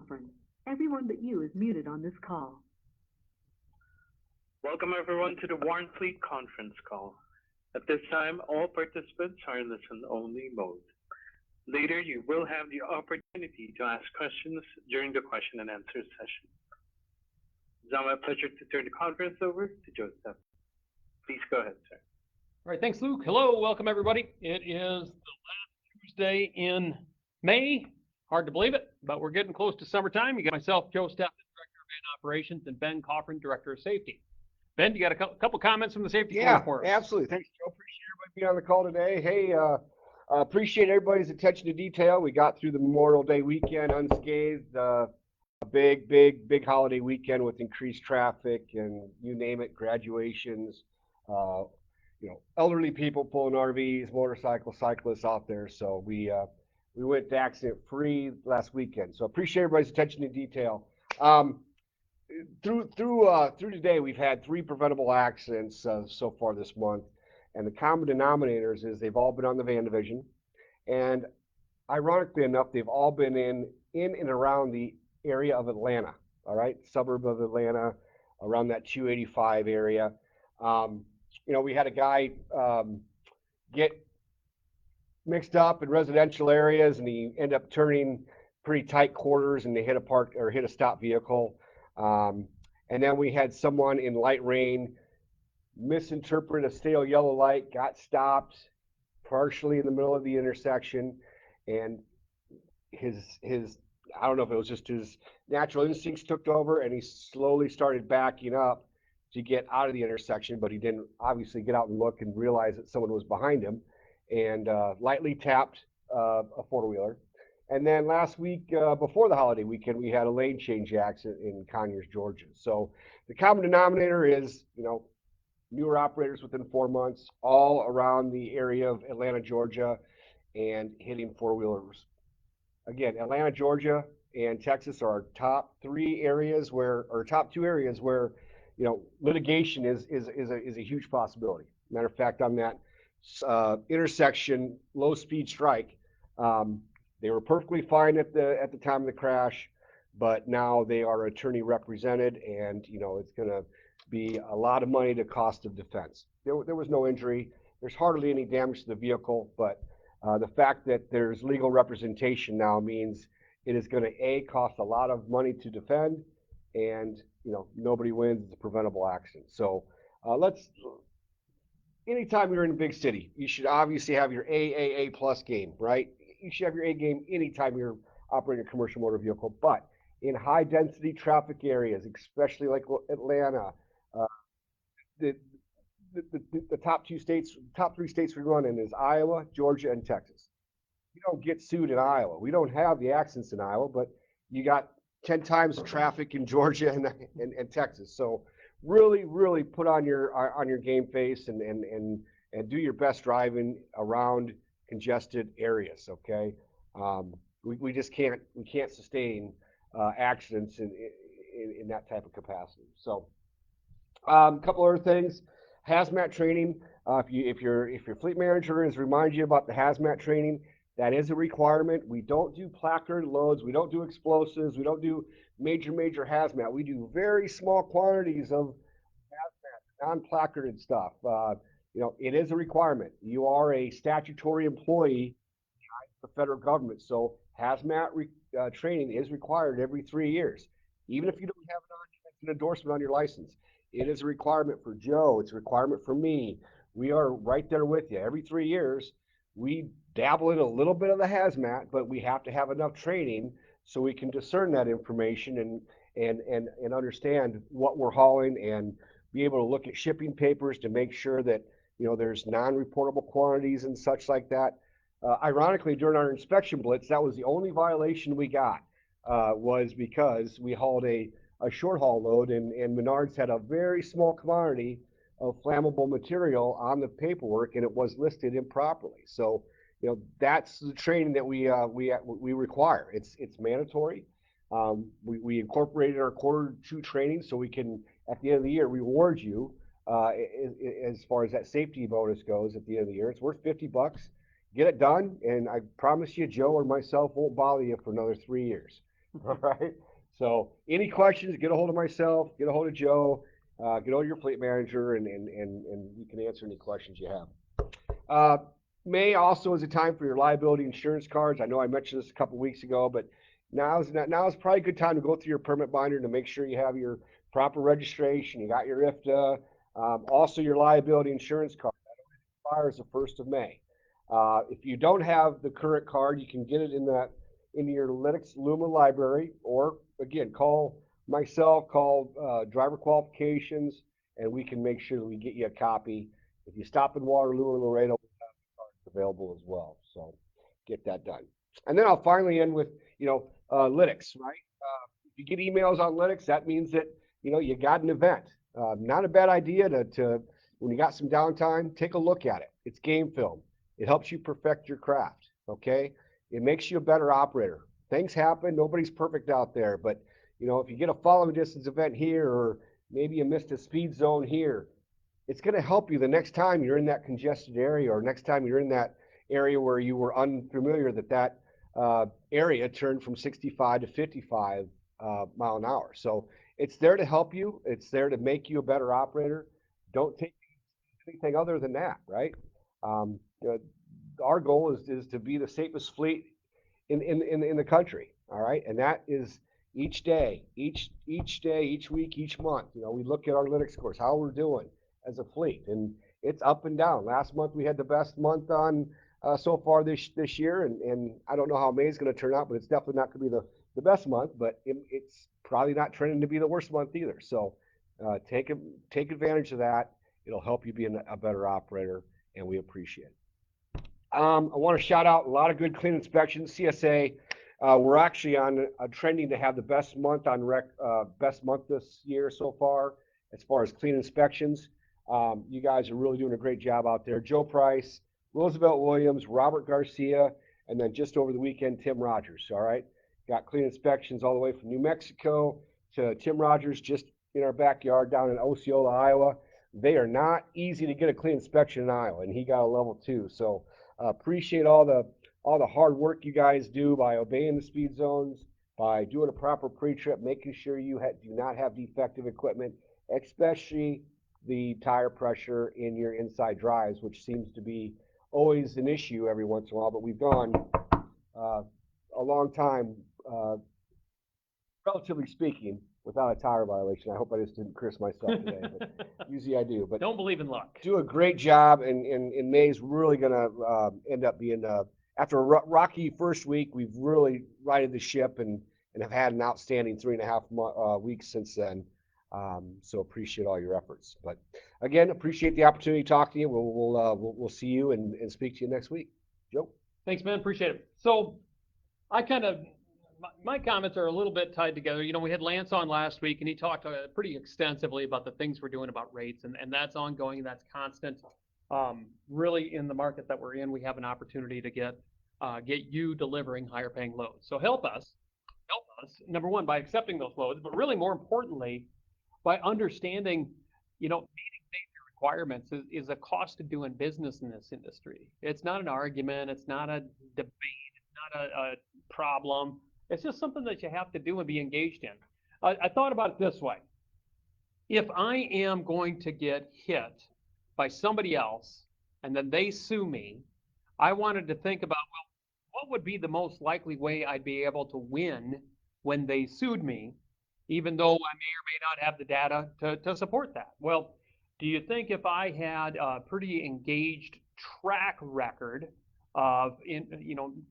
conference. Everyone but you is muted on this call. Welcome everyone to the Warren Fleet conference call. At this time, all participants are in listen-only mode. Later, you will have the opportunity to ask questions during the question and answer session. It's now my pleasure to turn the conference over to Joseph. Please go ahead, sir. All right, thanks, Luke. Hello, welcome everybody. It is the last Tuesday in May. Hard to believe it, but we're getting close to summertime. You got myself, Joe Stephan, Director of Van Operations, and Ben Cochran, Director of Safety. Ben, you got a couple comments from the safety corner for us? Yeah, absolutely. Thanks, Joe. Appreciate everybody being on the call today. Hey, appreciate everybody's attention to detail. We got through the Memorial Day weekend unscathed. A big holiday weekend with increased traffic and you name it, graduations, elderly people pulling RVs, motorcycles, cyclists out there. So we went to accident free last weekend. So appreciate everybody's attention to detail. Through today, we've had 3 preventable accidents so far this month, and the common denominators is they've all been on the van division, and ironically enough, they've all been in and around the area of Atlanta. All right, suburb of Atlanta, around that 285 area. We had a guy get mixed up in residential areas, and he ended up turning pretty tight quarters, and they hit a stop vehicle. And then we had someone in light rain misinterpret a stale yellow light, got stopped partially in the middle of the intersection, and his I don't know if it was just his natural instincts took over, and he slowly started backing up to get out of the intersection, but he didn't obviously get out and look and realize that someone was behind him, and lightly tapped a four-wheeler. And then last week, before the holiday weekend, we had a lane change accident in Conyers, Georgia. So the common denominator is, newer operators within 4 months, all around the area of Atlanta, Georgia, and hitting four-wheelers. Again, Atlanta, Georgia, and Texas are our top 2 areas where litigation is a huge possibility. Matter of fact, on that intersection, low-speed strike, they were perfectly fine at the time of the crash, but now they are attorney represented, and it's going to be a lot of money to cost of defense. There was no injury. There's hardly any damage to the vehicle, but the fact that there's legal representation now means it is going to cost a lot of money to defend, and nobody wins. It's a preventable accident. So anytime you're in a big city, you should obviously have your AAA plus game, right? You should have your A game anytime you're operating a commercial motor vehicle. But in high density traffic areas, especially like Atlanta, the top 3 states we run in is Iowa, Georgia, and Texas. You don't get sued in Iowa. We don't have the accidents in Iowa, but you got 10 times the traffic in Georgia and Texas. So really put on your game face and do your best driving around congested areas. Okay, we just can't sustain accidents in that type of capacity. So a couple other things, hazmat training. If your fleet manager has reminded you about the hazmat training, that is a requirement. We don't do placard loads. We don't do explosives. We don't do major hazmat. We do very small quantities of hazmat, non-placarded stuff. It is a requirement. You are a statutory employee of the federal government, so hazmat training is required every 3 years. Even if you don't have an endorsement on your license, it is a requirement for Joe. It's a requirement for me. We are right there with you. Every 3 years, we dabble in a little bit of the hazmat, but we have to have enough training so we can discern that information and understand what we're hauling and be able to look at shipping papers to make sure that there's non-reportable quantities and such like that. Ironically, during our inspection blitz, that was the only violation we got, was because we hauled a short haul load, and Menards had a very small quantity of flammable material on the paperwork, and it was listed improperly. So, that's the training that we require. It's mandatory. We incorporated our Q2 training so we can, at the end of the year, reward you as far as that safety bonus goes. At the end of the year, it's worth $50. Get it done, and I promise you, Joe or myself won't bother you for another 3 years. All right. So any questions, get a hold of myself, get a hold of Joe, get a hold of your fleet manager, and we can answer any questions you have. May also is a time for your liability insurance cards. I know I mentioned this a couple weeks ago, but now is probably a good time to go through your permit binder to make sure you have your proper registration, you got your IFTA, also your liability insurance card. That expires the 1st of May. If you don't have the current card, you can get it in your Linux Luma library, or again, call myself, call driver qualifications, and we can make sure that we get you a copy. If you stop in Waterloo or Laredo, available as well. So get that done. And then I'll finally end with, Linux, right? If you get emails on Linux, that means that, you got an event. Not a bad idea to, when you got some downtime, take a look at it. It's game film. It helps you perfect your craft, okay? It makes you a better operator. Things happen. Nobody's perfect out there. But, if you get a following distance event here, or maybe you missed a speed zone here, it's going to help you the next time you're in that congested area, or next time you're in that area where you were unfamiliar that area turned from 65 to 55 mile an hour. So it's there to help you. It's there to make you a better operator. Don't take anything other than that, right? Our goal is to be the safest fleet in the country. All right, and that is each day, each week, each month. We look at our Linux scores, how we're doing as a fleet, and it's up and down. Last month we had the best month on so far this year, and I don't know how May is going to turn out, but it's definitely not going to be the best month, but it's probably not trending to be the worst month either. So take advantage of that. It'll help you be a better operator, and we appreciate it. I want to shout out a lot of good clean inspections. CSA, we're actually on trending to have the best month this year so far as clean inspections. You guys are really doing a great job out there. Joe Price, Roosevelt Williams, Robert Garcia, and then just over the weekend, Tim Rogers. All right. Got clean inspections all the way from New Mexico to Tim Rogers just in our backyard down in Osceola, Iowa. They are not easy to get a clean inspection in Iowa, and he got a level 2. So appreciate all the hard work you guys do by obeying the speed zones, by doing a proper pre-trip, making sure you do not have defective equipment, especially the tire pressure in your inside drives, which seems to be always an issue every once in a while, but we've gone a long time, relatively speaking, without a tire violation. I hope I just didn't curse myself today, but usually I do. But don't believe in luck. Do a great job, and May's really going to end up being, after a rocky first week, we've really righted the ship and have had an outstanding 3.5 weeks since then. So appreciate all your efforts. But again, appreciate the opportunity to talk to you. We'll see you and speak to you next week. Joe? Thanks, man. Appreciate it. So my comments are a little bit tied together. We had Lance on last week, and he talked pretty extensively about the things we're doing about rates, and that's ongoing, that's constant. Really, in the market that we're in, we have an opportunity to get you delivering higher paying loads. So help us, number one, by accepting those loads, but really more importantly, by understanding, meeting safety requirements is a cost of doing business in this industry. It's not an argument. It's not a debate. It's not a problem. It's just something that you have to do and be engaged in. I thought about it this way. If I am going to get hit by somebody else and then they sue me, I wanted to think about, well, what would be the most likely way I'd be able to win when they sued me, even though I may or may not have the data to support that? Well, do you think if I had a pretty engaged track record of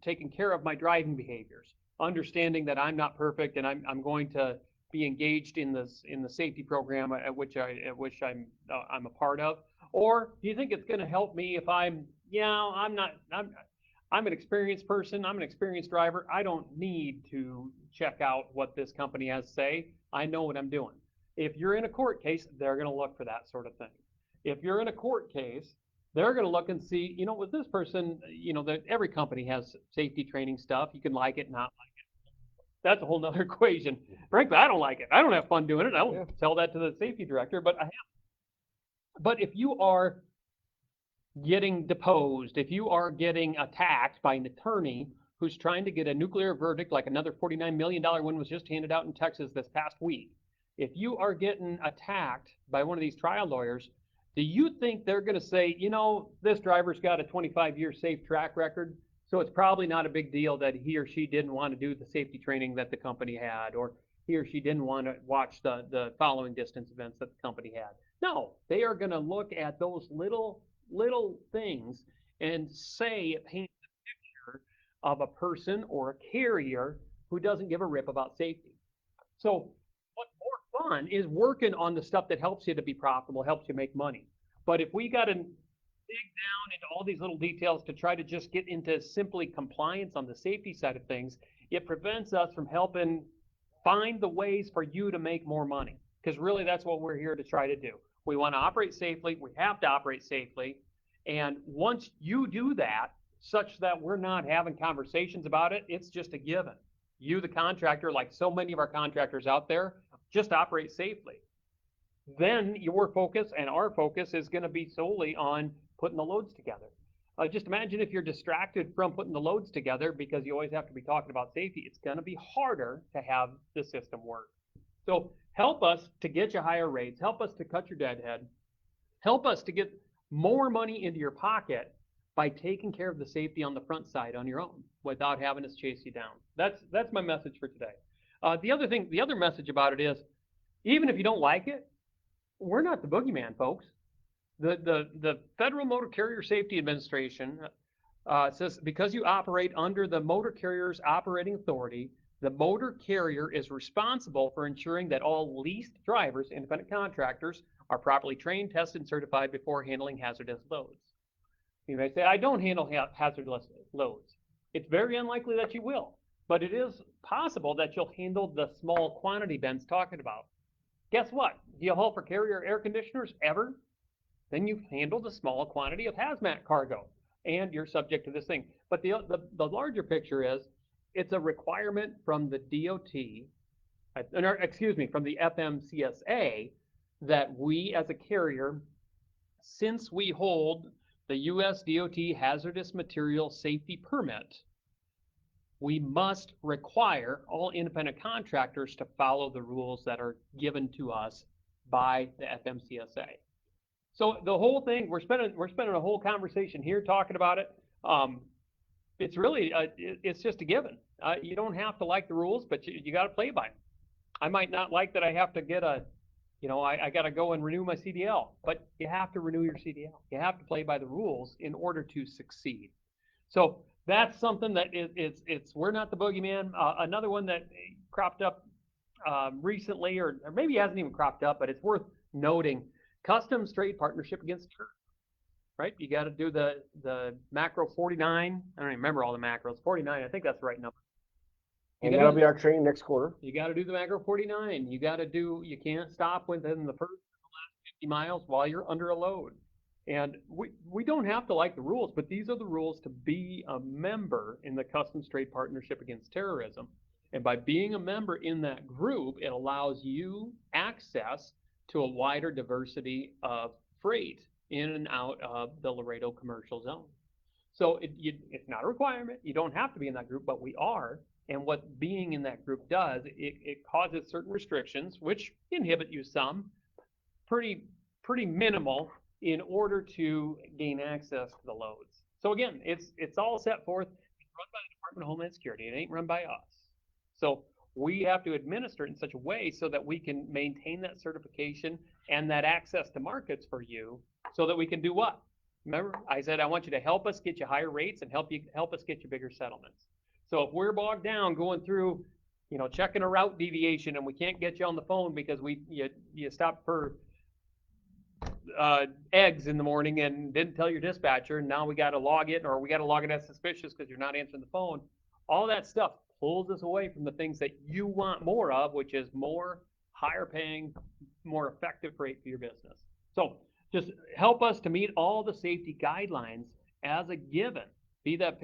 taking care of my driving behaviors, understanding that I'm not perfect and I'm going to be engaged in the safety program at which I'm a part of, or do you think it's going to help me if I'm an experienced person, I'm an experienced driver, I don't need to check out what this company has to say, I know what I'm doing? If you're in a court case, they're going to look for that sort of thing. If you're in a court case, they're going to look and see, with this person, that every company has safety training stuff. You can like it, not like it. That's a whole nother equation. Frankly, I don't like it. I don't have fun doing it. I don't tell that to the safety director, but I have. But if you are getting deposed, if you are getting attacked by an attorney who's trying to get a nuclear verdict, like another $49 million one was just handed out in Texas this past week, if you are getting attacked by one of these trial lawyers, do you think they're going to say, you know, this driver's got a 25-year safe track record, so it's probably not a big deal that he or she didn't want to do the safety training that the company had, or he or she didn't want to watch the following distance events that the company had? No, they are going to look at those little things and say it paints a picture of a person or a carrier who doesn't give a rip about safety. So what's more fun is working on the stuff that helps you to be profitable, helps you make money. But if we got to dig down into all these little details to try to just get into simply compliance on the safety side of things, it prevents us from helping find the ways for you to make more money. Because really that's what we're here to try to do. We want to operate safely. We have to operate safely. And once you do that, such that we're not having conversations about it, it's just a given. You, the contractor, like so many of our contractors out there, just operate safely. Then your focus and our focus is going to be solely on putting the loads together. Just imagine if you're distracted from putting the loads together because you always have to be talking about safety. It's going to be harder to have the system work. So help us to get you higher rates. Help us to cut your deadhead. Help us to get more money into your pocket by taking care of the safety on the front side on your own without having us chase you down. That's my message for today. The other message about it is, even if you don't like it, we're not the boogeyman, folks. The Federal Motor Carrier Safety Administration says because you operate under the Motor Carrier's Operating Authority, the motor carrier is responsible for ensuring that all leased drivers, independent contractors, are properly trained, tested, and certified before handling hazardous loads. You may say, I don't handle hazardous loads. It's very unlikely that you will, but it is possible that you'll handle the small quantity Ben's talking about. Guess what? Do you haul for carrier air conditioners ever? Then you've handled a small quantity of hazmat cargo, and you're subject to this thing. But the larger picture is, it's a requirement from the DOT, from the FMCSA, that we as a carrier, since we hold the U.S. DOT Hazardous Material Safety Permit, we must require all independent contractors to follow the rules that are given to us by the FMCSA. So the whole thing, we're spending a whole conversation here talking about it. It's really, it's just a given. You don't have to like the rules, but you got to play by them. I might not like that I have to get I got to go and renew my CDL, but you have to renew your CDL. You have to play by the rules in order to succeed. So that's something that we're not the boogeyman. Another one that cropped up recently, or maybe hasn't even cropped up, but it's worth noting: Customs Trade Partnership Against Terrorism. Right? You got to do the macro 49. I don't even remember all the macros. 49, I think that's the right number. And that'll be our training next quarter. You got to do the macro 49. You can't stop within the first 50 miles while you're under a load. And we don't have to like the rules, but these are the rules to be a member in the Customs Trade Partnership Against Terrorism. And by being a member in that group, it allows you access to a wider diversity of freight in and out of the Laredo commercial zone. So it's not a requirement. You don't have to be in that group, but we are. And what being in that group does, it causes certain restrictions, which inhibit you some, pretty minimal, in order to gain access to the loads. So again, it's all set forth. It's run by the Department of Homeland Security. It ain't run by us. So we have to administer it in such a way so that we can maintain that certification and that access to markets for you, so that we can do what? Remember, I said I want you to help us get you higher rates and help us get you bigger settlements. So if we're bogged down going through, checking a route deviation and we can't get you on the phone because you stopped for eggs in the morning and didn't tell your dispatcher, and now we got to log it, or we got to log it as suspicious because you're not answering the phone, all that stuff pulls us away from the things that you want more of, which is more higher paying, more effective freight for your business. So just help us to meet all the safety guidelines as a given. Be that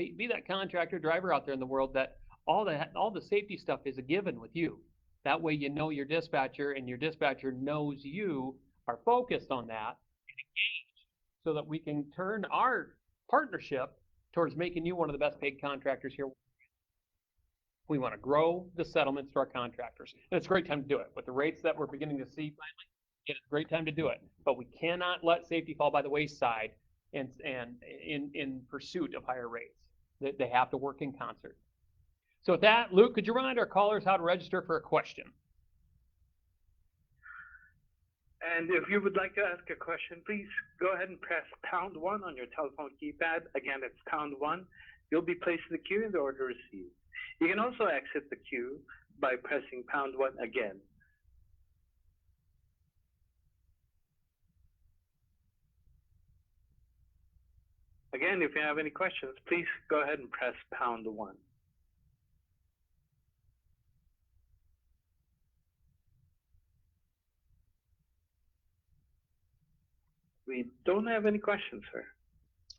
contractor driver out there in the world, that all the safety stuff is a given with you. That way you know your dispatcher, and your dispatcher knows you are focused on that and engaged, so that we can turn our partnership towards making you one of the best paid contractors here. We want to grow the settlements to our contractors. And it's a great time to do it. With the rates that we're beginning to see finally, it's a great time to do it. But we cannot let safety fall by the wayside and in pursuit of higher rates. They have to work in concert. So with that, Luke, could you remind our callers how to register for a question? And if you would like to ask a question, please go ahead and press #1 on your telephone keypad. Again, it's #1. You'll be placed in the queue in the order received. You can also exit the queue by pressing #1 again. Again, if you have any questions, please go ahead and press #1. We don't have any questions, sir.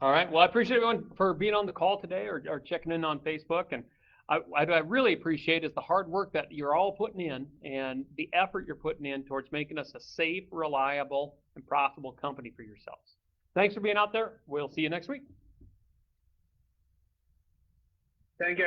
All right. Well, I appreciate everyone for being on the call today or checking in on Facebook. And I really appreciate is the hard work that you're all putting in and the effort you're putting in towards making us a safe, reliable, and profitable company for yourselves. Thanks for being out there. We'll see you next week. Thank you.